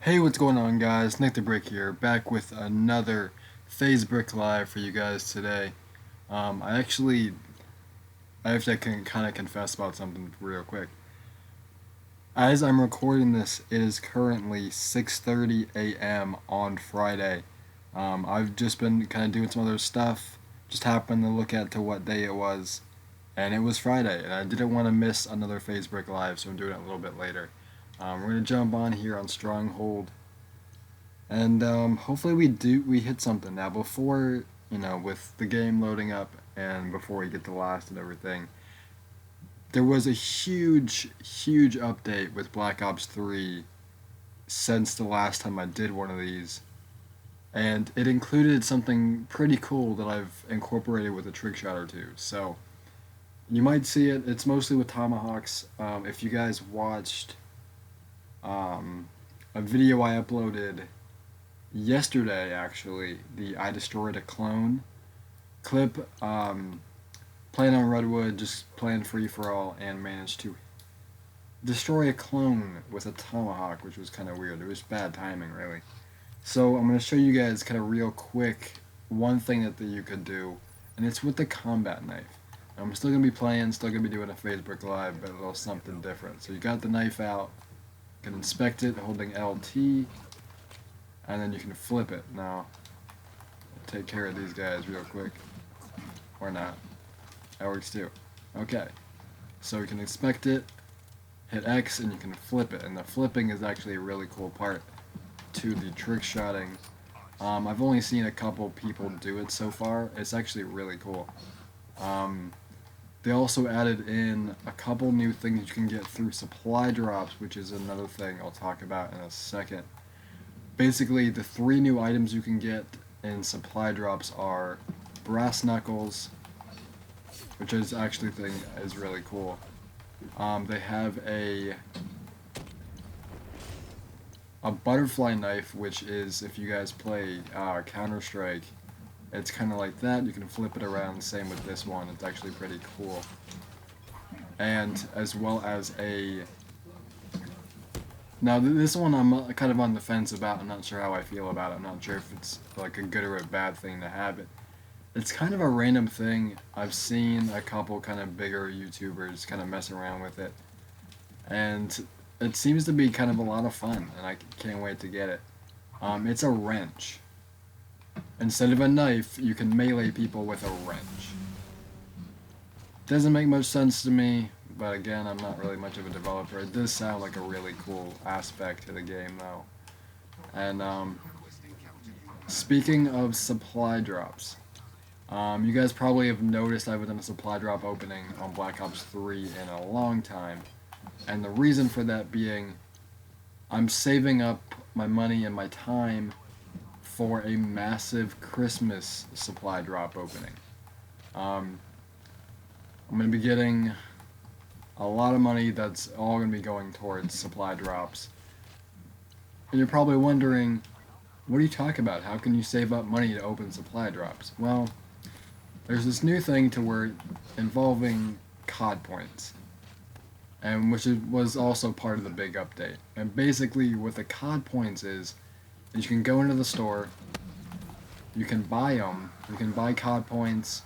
Hey, what's going on, guys? Nick the Brick here, back with another FaZe Brick Live for you guys today. I have to kind of confess about something real quick. As I'm recording this, it is currently 6:30 a.m. on Friday. I've just been kind of doing some other stuff. Just happened to look at to what day it was, and it was Friday, and I didn't want to miss another FaZe Brick Live, so I'm doing it a little bit later. We're gonna jump on here on Stronghold. And hopefully we hit something now before with the game loading up and before we get to last and everything. There was a huge update with Black Ops 3 since the last time I did one of these, and it included something pretty cool that I've incorporated with a trick shot or two. So you might see it. It's mostly with tomahawks. If you guys watched a video I uploaded yesterday, actually, the I destroyed a clone clip, playing on Redwood, just playing free for all, and managed to destroy a clone with a tomahawk, which was kind of weird. It was bad timing, really. So I'm going to show you guys kind of real quick one thing that you could do, and it's with the combat knife. I'm still going to be playing, still going to be doing a Facebook Live, but a little something different. So you got the knife out, you can inspect it holding LT, and then you can flip it. Now, take care of these guys real quick. Or not. That works too. Okay. So you can inspect it, hit X, and you can flip it. And the flipping is actually a really cool part to the trick shotting. I've only seen a couple people do it so far. It's actually really cool. They also added in a couple new things you can get through supply drops, which is another thing I'll talk about in a second. Basically, the three new items you can get in supply drops are brass knuckles, which is actually thing is really cool. They have a butterfly knife, which is, if you guys play Counter Strike, it's kind of like that. You can flip it around. Same with this one. It's actually pretty cool. And as well as a now, this one I'm kind of on the fence about. I'm not sure how I feel about it. I'm not sure if it's like a good or a bad thing to have it. It's kind of a random thing. I've seen a couple kind of bigger YouTubers kind of mess around with it, and it seems to be kind of a lot of fun, and I can't wait to get it. It's a wrench. Instead of a knife, you can melee people with a wrench. Doesn't make much sense to me, but again, I'm not really much of a developer. It does sound like a really cool aspect to the game, though. And speaking of supply drops, you guys probably have noticed I haven't done a supply drop opening on Black Ops 3 in a long time. And the reason for that being, I'm saving up my money and my time for a massive Christmas supply drop opening. Um, I'm going to be getting a lot of money that's all going to be going towards supply drops. And you're probably wondering, what are you talking about? How can you save up money to open supply drops? Well, there's this new thing to where involving COD points, and was also part of the big update. And basically, what the COD points is you can go into the store, you can buy them, you can buy COD points.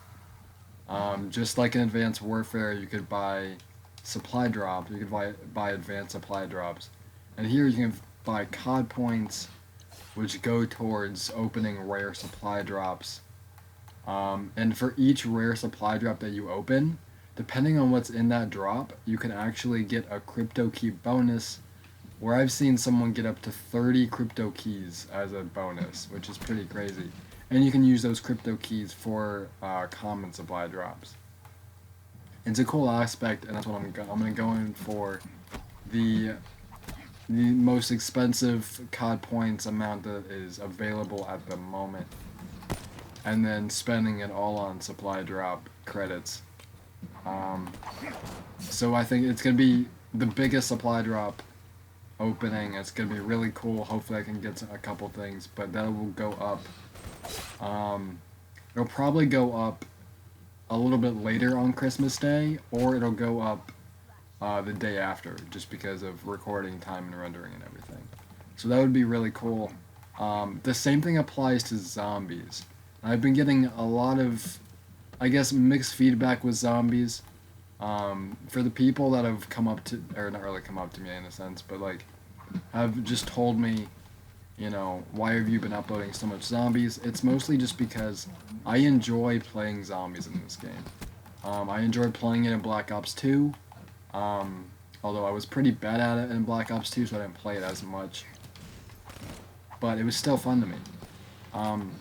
Just like in Advanced Warfare, you could buy supply drops. You could buy advanced supply drops, and here you can buy COD points, which go towards opening rare supply drops. And for each rare supply drop that you open, depending on what's in that drop, you can actually get a crypto key bonus. Where I've seen someone get up to 30 crypto keys as a bonus, which is pretty crazy. And you can use those crypto keys for common supply drops. It's a cool aspect, and that's what I'm going to go in for. The most expensive COD points amount that is available at the moment, and then spending it all on supply drop credits. So I think it's going to be the biggest supply drop opening. It's going to be really cool. Hopefully I can get a couple things, but that will go up. It'll probably go up a little bit later on Christmas Day, or it'll go up the day after, just because of recording time and rendering and everything. So that would be really cool. The same thing applies to zombies. I've been getting a lot of, I guess, mixed feedback with zombies. For the people that have come up to, or not really come up to me in a sense, but like have just told me, why have you been uploading so much zombies? It's mostly just because I enjoy playing zombies in this game. I enjoyed playing it in Black Ops 2, um, although I was pretty bad at it in Black Ops 2, so I didn't play it as much. But it was still fun to me. Um,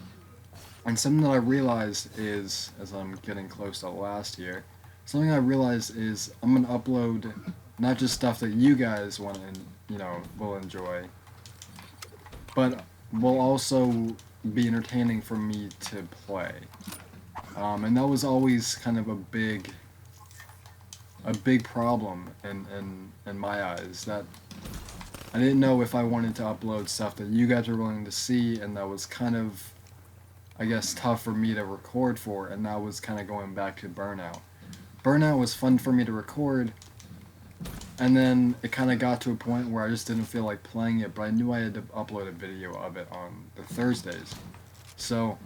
and something that I realized is, as I'm getting close to last year, something I realized is I'm gonna upload not just stuff that you guys want to, will enjoy, but will also be entertaining for me to play. And that was always kind of a big problem in my eyes, that I didn't know if I wanted to upload stuff that you guys were willing to see, and that was kind of, I guess, tough for me to record for, and that was kind of going back to Burnout. Burnout was fun for me to record, and then it kind of got to a point where I just didn't feel like playing it, but I knew I had to upload a video of it on the Thursdays. So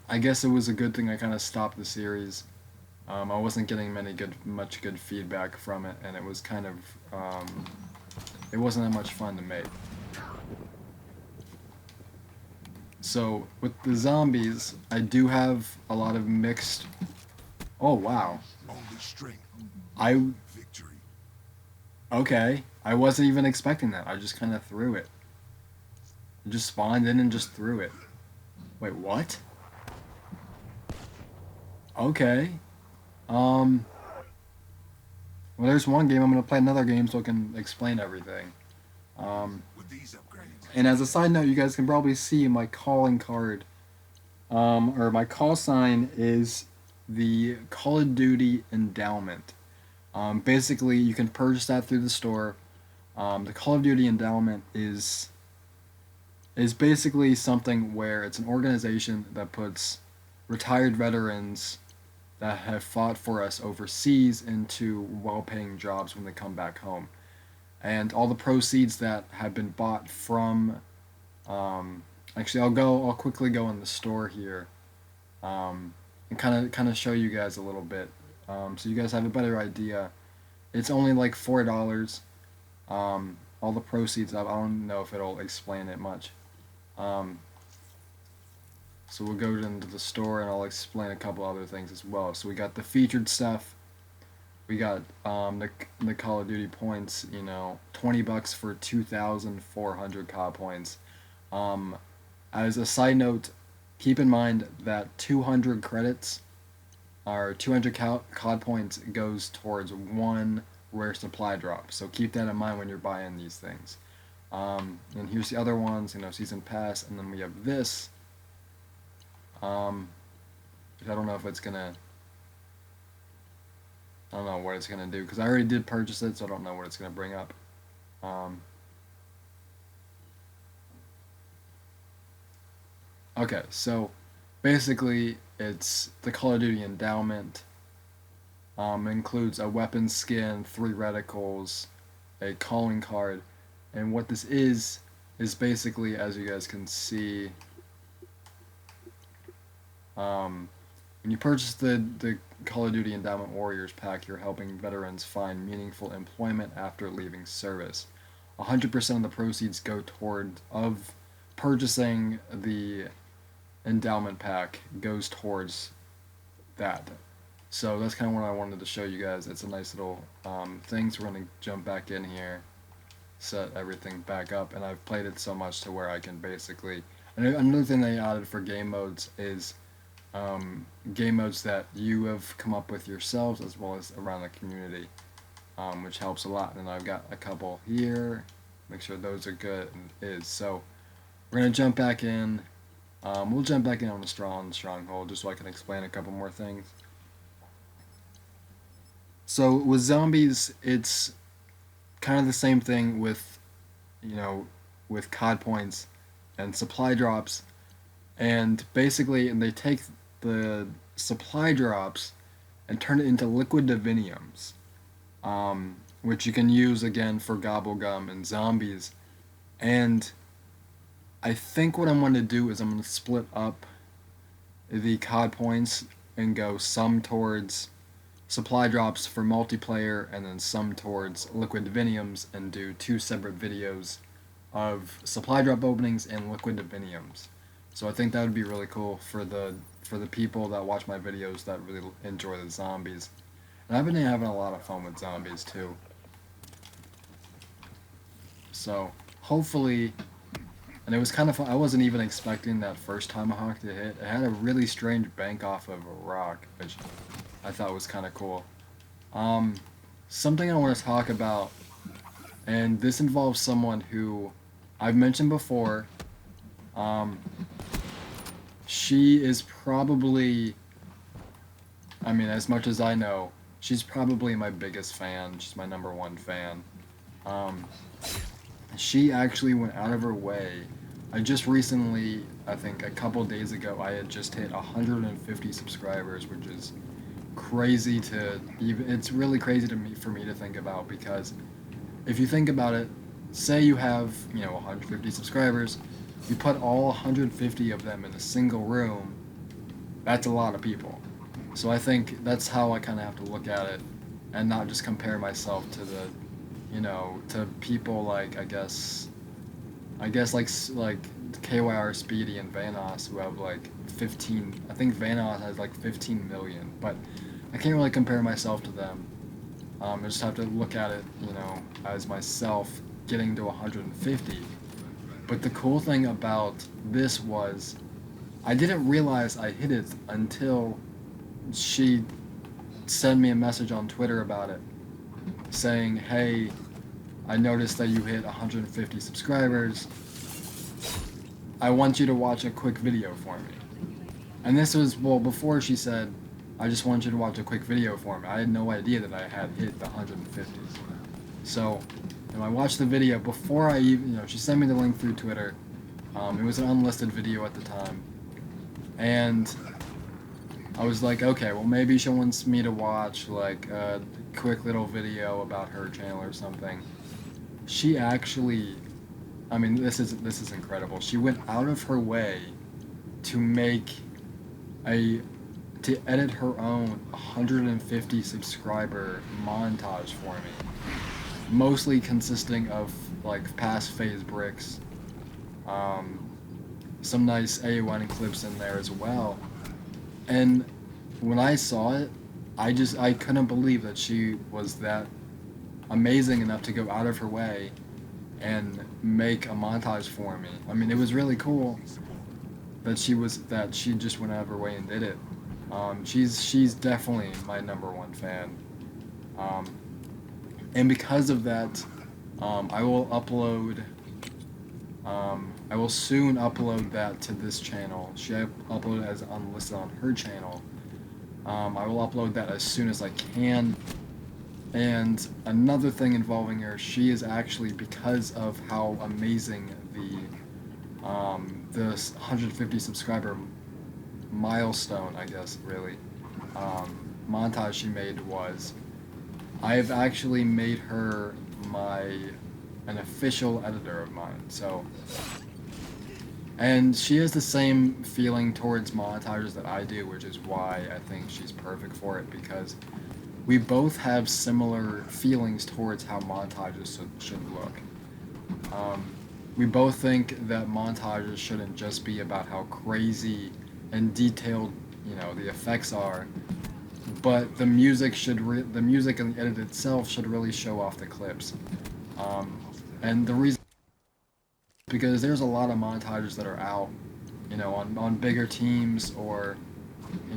I guess it was a good thing I kind of stopped the series. I wasn't getting much good feedback from it, and it was kind of, it wasn't that much fun to make. So with the zombies, I do have a lot of mixed. Oh wow! I Okay. I wasn't even expecting that. I just kind of threw it. I just spawned in and just threw it. Wait, what? Okay. Um. Well, there's one game. I'm gonna play another game so I can explain everything. Um. And as a side note, you guys can probably see my calling card. Or my call sign is the Call of Duty Endowment. Basically, you can purchase that through the store. The Call of Duty Endowment is basically something where it's an organization that puts retired veterans that have fought for us overseas into well-paying jobs when they come back home, and all the proceeds that have been bought from. Actually, I'll quickly go in the store here, and kind of show you guys a little bit, so you guys have a better idea. It's only like $4. All the proceeds of, I don't know if it'll explain it much. Um, so we'll go into the store and I'll explain a couple other things as well. So we got the featured stuff. We got the Call of Duty points. $20 for 2,400 COD points. As a side note, keep in mind that 200 credits or 200 COD points goes towards one rare supply drop. So keep that in mind when you're buying these things. And here's the other ones, season pass, and then we have this. Which I don't know if it's gonna. I don't know what it's gonna do because I already did purchase it, so I don't know what it's gonna bring up. Okay, so basically it's the Call of Duty Endowment. Includes a weapon skin, 3 reticles, a calling card, and what this is basically, as you guys can see, when you purchase the Call of Duty Endowment Warriors pack, you're helping veterans find meaningful employment after leaving service. 100% of the proceeds go toward of purchasing the endowment pack goes towards that. So that's kind of what I wanted to show you guys. It's a nice little thing. So we're going to jump back in here, set everything back up, and I've played it so much to where I can basically. And another thing they added for game modes is game modes that you have come up with yourselves as well as around the community, which helps a lot. And I've got a couple here. Make sure those are good and so. We're going to jump back in. We'll jump back in on the stronghold just so I can explain a couple more things. So with zombies, it's kind of the same thing with, with COD points and supply drops, and basically, they take the supply drops and turn it into liquid diviniums, which you can use again for gobble gum and zombies. And I think what I'm going to do is I'm going to split up the COD points and go some towards supply drops for multiplayer and then some towards liquid diviniums, and do two separate videos of supply drop openings and liquid diviniums. So I think that would be really cool for the people that watch my videos that really enjoy the zombies. And I've been having a lot of fun with zombies too. So hopefully, and it was kind of fun. I wasn't even expecting that first tomahawk to hit. It had a really strange bank off of a rock, which I thought was kind of cool. Um, Something I want to talk about, and this involves someone who I've mentioned before. Um, she is probably, I mean, as much as I know, she's probably my biggest fan. She's my number one fan. Um, she actually went out of her way. I just recently, I think a couple days ago, I had just hit 150 subscribers, which is crazy to even. It's really crazy to me for me to think about, because if you think about it, say you have 150 subscribers, you put all 150 of them in a single room. That's a lot of people. So I think that's how I kind of have to look at it, and not just compare myself to to people like like KYR Speedy and Vanos, who have like 15. I think Vanos has like 15 million, but I can't really compare myself to them. I just have to look at it, as myself getting to 150. But the cool thing about this was, I didn't realize I hit it until she sent me a message on Twitter about it, saying, "Hey, I noticed that you hit 150 subscribers. I want you to watch a quick video for me." And this was, well, before she said, "I just want you to watch a quick video for me." I had no idea that I had hit the 150. So, I watched the video before I even, she sent me the link through Twitter. It was an unlisted video at the time. And I was like, okay, well, maybe she wants me to watch like a quick little video about her channel or something. She actually, I mean, this is incredible. She went out of her way to make to edit her own 150 subscriber montage for me, mostly consisting of like past FaZe bricks, some nice AON clips in there as well. And when I saw it, I couldn't believe that she was that amazing enough to go out of her way and make a montage for me. I mean, it was really cool that she just went out of her way and did it. She's definitely my number one fan. Um, and because of that, I will upload. I will soon upload that to this channel. She uploaded as unlisted on her channel. I will upload that as soon as I can. And another thing involving her, she is actually, because of how amazing the 150 subscriber milestone, I guess, really, montage she made was, I have actually made her an official editor of mine. So, and she has the same feeling towards montages that I do, which is why I think she's perfect for it, because we both have similar feelings towards how montages should look. We both think that montages shouldn't just be about how crazy and detailed, the effects are, but the music the music and the edit itself should really show off the clips. And the reason, because there's a lot of montages that are out, on bigger teams, or,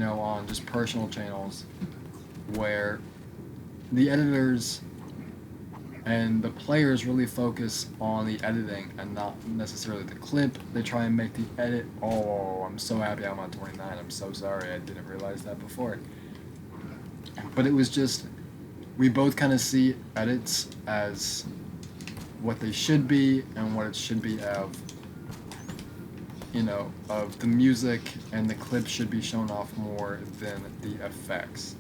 on just personal channels, where the editors and the players really focus on the editing and not necessarily the clip. They try and make the edit. Oh, I'm so happy I'm on 29. I'm so sorry, I didn't realize that before. But it was just, we both kind of see edits as what they should be and what it should be of, of the music, and the clip should be shown off more than the effects.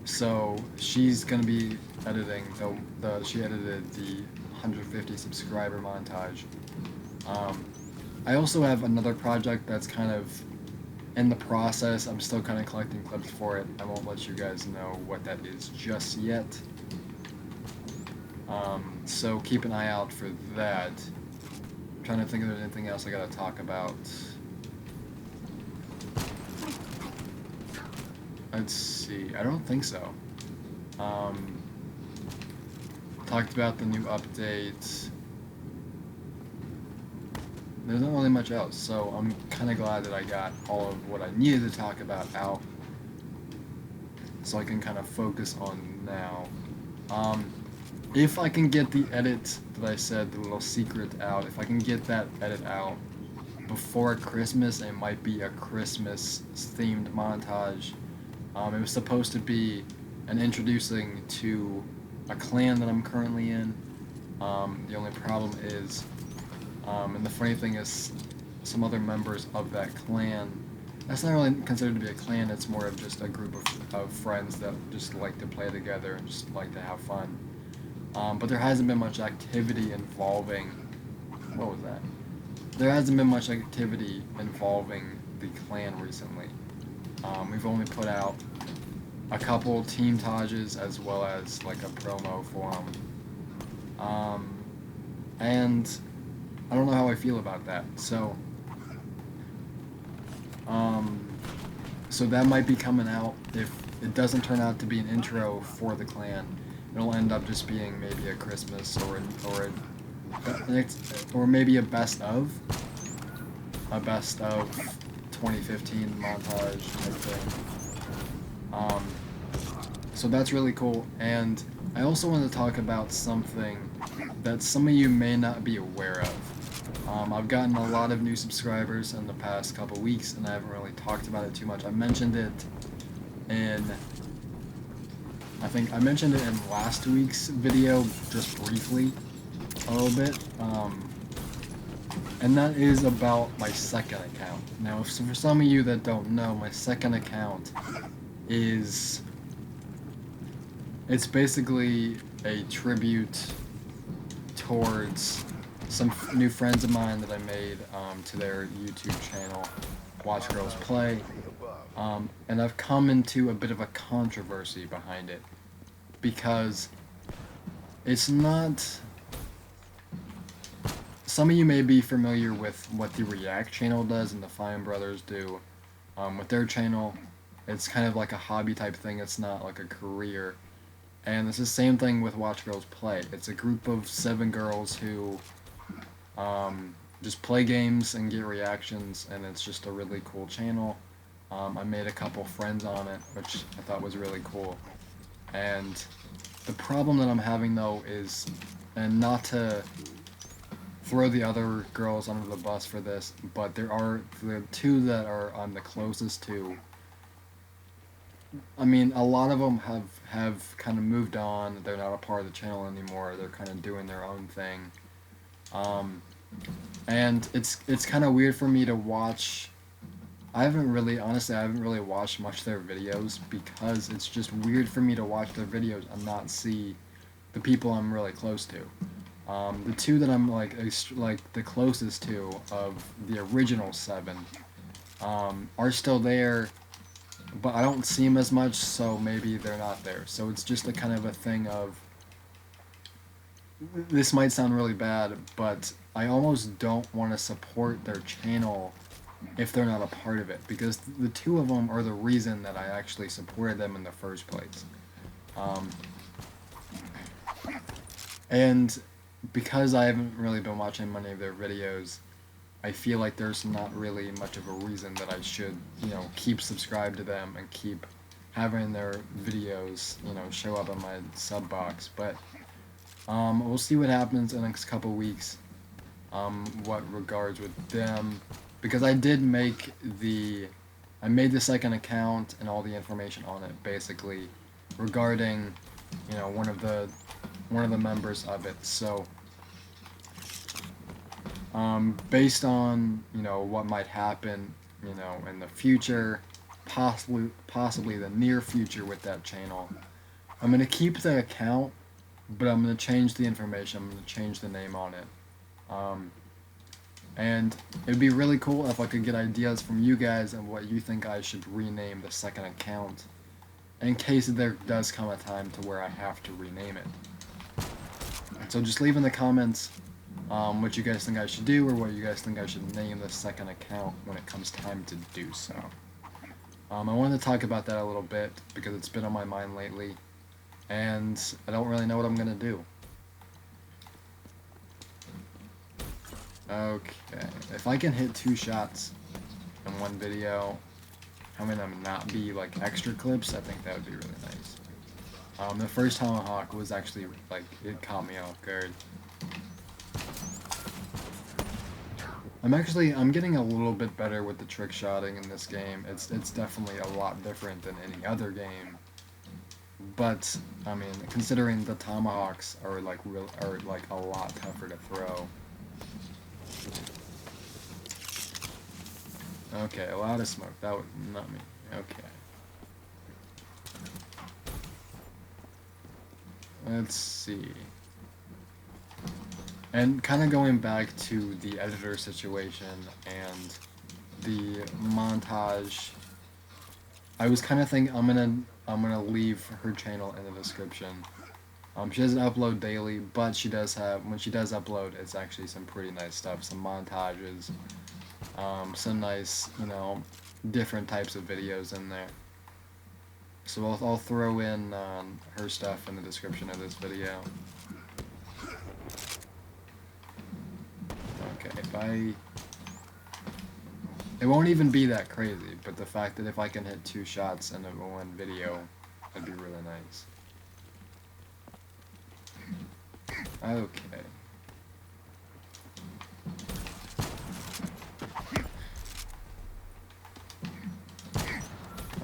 So she's gonna be editing she edited the 150 subscriber montage. Um, I also have another project that's kind of in the process. I'm still kind of collecting clips for it. I won't let you guys know what that is just yet. So keep an eye out for that. I'm trying to think if there's anything else I gotta talk about. Let's see. I don't think so. Talked about the new update. There's not really much else, so I'm kind of glad that I got all of what I needed to talk about out, so I can kind of focus on now. If I can get the edit that I said, the little secret out, if I can get that edit out before Christmas, it might be a Christmas-themed montage. It was supposed to be an introducing to a clan that I'm currently in. The only problem is, and the funny thing is, some other members of that clan, that's not really considered to be a clan, it's more of just a group of friends that just like to play together and just like to have fun. But there hasn't been much activity involving, what was that? There hasn't been much activity involving the clan recently. We've only put out a couple team tages as well as like a promo for them. And I don't know how I feel about that. So that might be coming out. If it doesn't turn out to be an intro for the clan, it'll end up just being maybe a Christmas or maybe a best of 2015 montage type thing. So that's really cool. And I also want to talk about something that some of you may not be aware of. I've gotten a lot of new subscribers in the past couple weeks, and I haven't really talked about it too much. I mentioned it in last week's video, just briefly, a little bit. And that is about my second account. Now, for some of you that don't know, my second account it's basically a tribute towards some new friends of mine that I made to their YouTube channel, Watch Girls Play. And I've come into a bit of a controversy behind it, because it's not... Some of you may be familiar with what the React channel does and the Fine Brothers do. With their channel, it's kind of like a hobby type thing, it's not like a career. And it's the same thing with Watch Girls Play. It's a group of 7 girls who just play games and get reactions, and it's just a really cool channel. I made a couple friends on it, which I thought was really cool. And the problem that I'm having though is, and not to throw the other girls under the bus for this, but there are the 2 that I'm the closest to. I mean, a lot of them have kind of moved on. They're not a part of the channel anymore. They're kind of doing their own thing. And it's kind of weird for me to watch. I haven't really watched much of their videos, because it's just weird for me to watch their videos and not see the people I'm really close to. The 2 that I'm like the closest to of the original 7 are still there, but I don't see them as much, so maybe they're not there. So it's just a kind of a thing of, this might sound really bad, but I almost don't want to support their channel if they're not a part of it, because the 2 of them are the reason that I actually supported them in the first place. And because I haven't really been watching many of their videos, I feel like there's not really much of a reason that I should, keep subscribed to them and keep having their videos, show up in my sub box. But we'll see what happens in the next couple weeks, what regards with them, because I made the second account and all the information on it, basically, regarding, one of the members of it. So based on what might happen in the future, possibly the near future with that channel. I'm gonna keep the account, but I'm gonna change the information. I'm gonna change the name on it. And it'd be really cool if I could get ideas from you guys and what you think I should rename the second account, in case there does come a time to where I have to rename it. So just leave in the comments what you guys think I should do, or what you guys think I should name the second account when it comes time to do so. I wanted to talk about that a little bit because it's been on my mind lately, and I don't really know what I'm gonna do. Okay, if I can hit 2 shots in one video, having them not be like extra clips, I think that would be really nice. The first tomahawk was actually like, it caught me off guard. I'm getting a little bit better with the trick shotting in this game. It's definitely a lot different than any other game. But I mean, considering the tomahawks are like a lot tougher to throw. Okay, a lot of smoke. That was not me. Okay. Let's see. And kind of going back to the editor situation and the montage, I was kind of thinking I'm gonna leave her channel in the description. She doesn't upload daily, but she does have, when she does upload, it's actually some pretty nice stuff, some montages, some nice, you know, different types of videos in there. So I'll throw in her stuff in the description of this video. Okay, it won't even be that crazy, but the fact that if I can hit 2 shots in one video, that'd be really nice. Okay.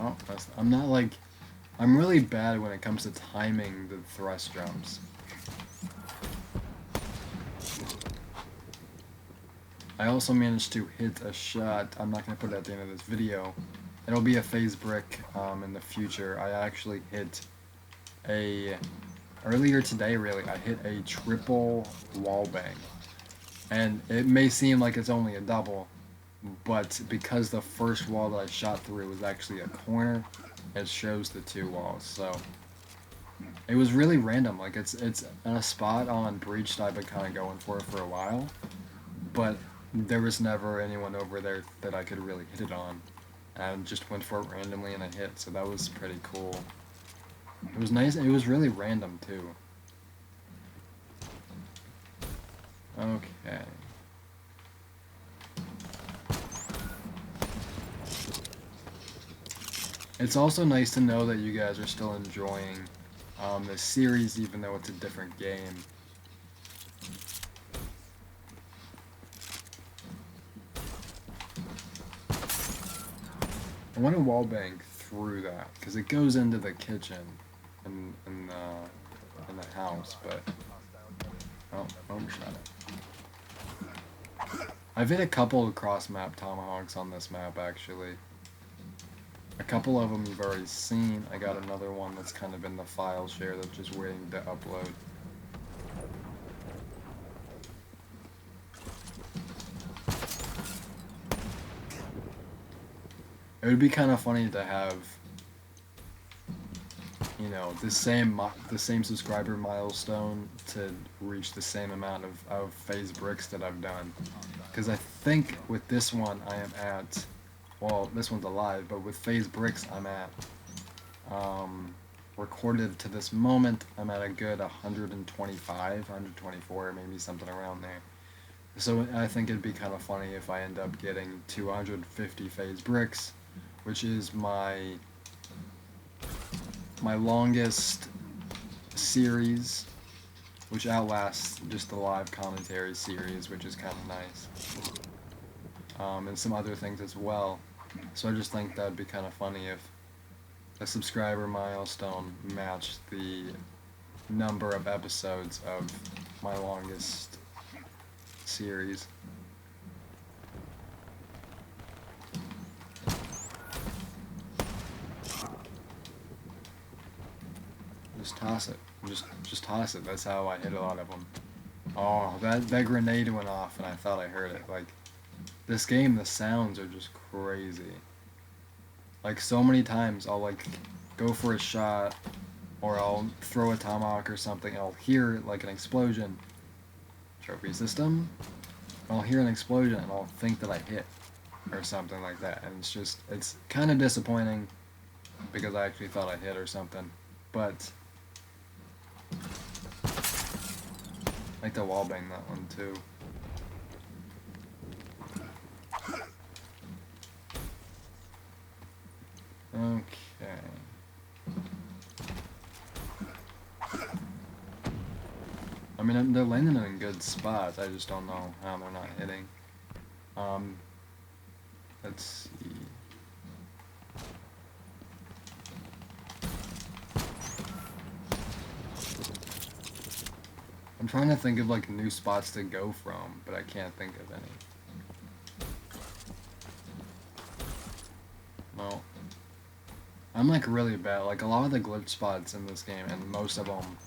Oh, I'm not like, I'm really bad when it comes to timing the thrust jumps. I also managed to hit a shot. I'm not going to put it at the end of this video. It'll be a FaZe brick in the future. I actually hit earlier today really, I hit a triple wall bang. And it may seem like it's only a double, but because the first wall that I shot through was actually a corner, it shows the 2 walls. So it was really random. Like it's in a spot on breach that I've been kind of going for a while, but there was never anyone over there that I could really hit it on. I just went for it randomly and I hit, so that was pretty cool. It was nice. It was really random too. Okay. It's also nice to know that you guys are still enjoying this series, even though it's a different game. I want to wallbang through that because it goes into the kitchen in the house, but oh, overshot it. I've hit a couple of cross-map tomahawks on this map actually. A couple of them you've already seen. I got another one that's kind of in the file share that's just waiting to upload. It would be kind of funny to have, you know, the same subscriber milestone to reach the same amount of FaZe bricks that I've done. Because I think with this one I am at, well, this one's alive, but with FaZe bricks I'm at, recorded to this moment, I'm at a good 125, 124, maybe something around there. So I think it'd be kind of funny if I end up getting 250 FaZe bricks, which is my longest series, which outlasts just the live commentary series, which is kind of nice, and some other things as well. So I just think that'd be kind of funny if a subscriber milestone matched the number of episodes of my longest series. just toss it. Just toss it. That's how I hit a lot of them. Oh, that grenade went off and I thought I heard it. Like, this game, the sounds are just crazy. Like, so many times I'll, like, go for a shot, or I'll throw a tomahawk or something, and I'll hear, like, an explosion. Trophy system? I'll hear an explosion and I'll think that I hit, or something like that. And it's kind of disappointing, because I actually thought I hit or something. But I like to wallbang that one too. Okay. I mean, they're landing in good spots. I just don't know how they're not hitting. Let's see. I'm trying to think of like new spots to go from, but I can't think of any. No. I'm like really bad. Like a lot of the glitch spots in this game, and most of them,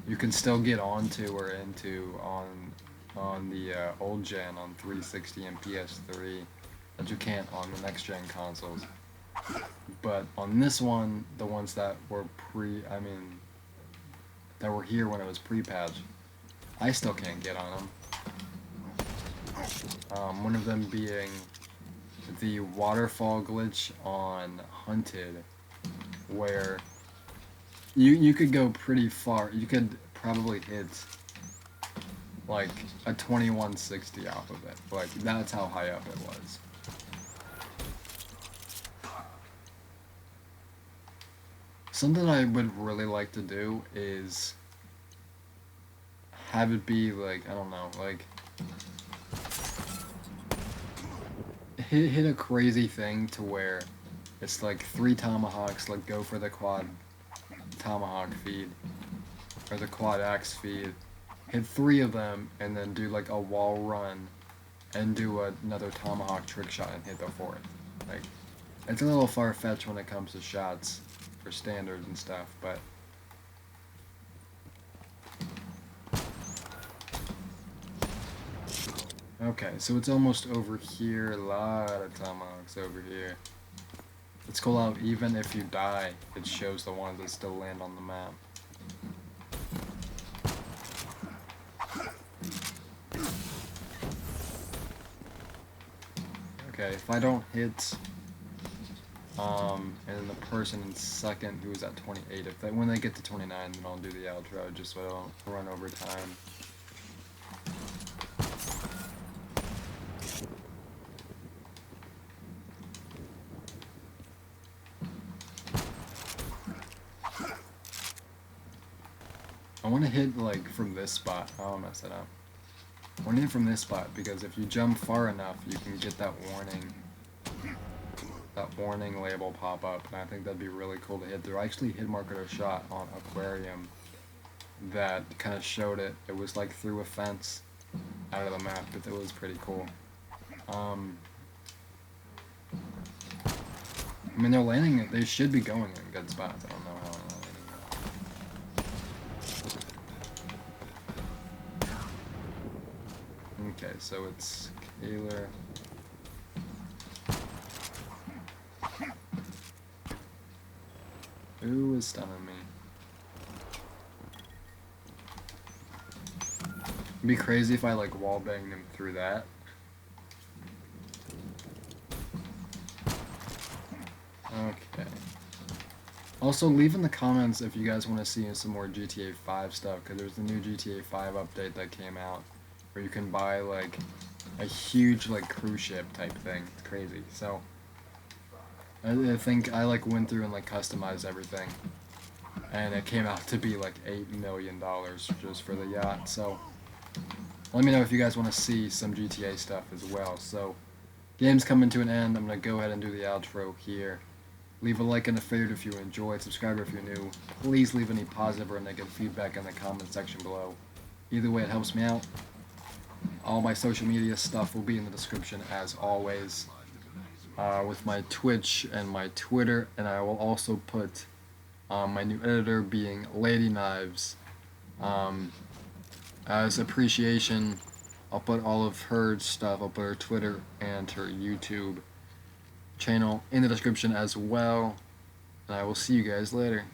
you can still get onto or into on the old gen on 360 and PS3 that you can't on the next gen consoles. But on this one, the ones that were that were here when it was pre-patch, I still can't get on them. One of them being the waterfall glitch on Hunted, where you could go pretty far. You could probably hit like a 2160 off of it. Like, that's how high up it was. Something I would really like to do is have it be like, I don't know, like hit a crazy thing to where it's like 3 tomahawks, like go for the quad tomahawk feed or the quad axe feed, hit 3 of them, and then do like a wall run and do another tomahawk trick shot and hit the 4th. Like, it's a little far-fetched when it comes to shots for standards and stuff, but okay, so it's almost over here. A lot of tomahawks over here. It's cool how even if you die, it shows the ones that still land on the map. Okay, if I don't hit and the person in second who is at 28, when they get to 29, then I'll do the outro just so I don't run over time. I want to hit like from this spot. Oh, I'll mess it up. I want to hit from this spot because if you jump far enough, you can get that warning label pop up, and I think that'd be really cool to hit. There actually hit marker shot on Aquarium that kind of showed it. It was like through a fence out of the map, but it was pretty cool. I mean, they're landing. They should be going in good spots. I don't know how they're not landing well. Okay, so it's Kaler. Who is stunning me? It'd be crazy if I like wallbanged him through that. Okay. Also, leave in the comments if you guys want to see some more GTA 5 stuff, because there's the new GTA 5 update that came out, where you can buy like a huge like cruise ship type thing. It's crazy. So I think I like went through and like customized everything, and it came out to be like $8 million just for the yacht. So let me know if you guys want to see some GTA stuff as well. So game's coming to an end. I'm gonna go ahead and do the outro here. Leave a like and a favorite if you enjoyed. Subscribe if you're new. Please leave any positive or negative feedback in the comment section below. Either way, it helps me out. All my social media stuff will be in the description as always, with my Twitch and my Twitter, and I will also put My new editor being Lady Knives. As appreciation, I'll put all of her stuff, I'll put her Twitter and her YouTube channel in the description as well. And I will see you guys later.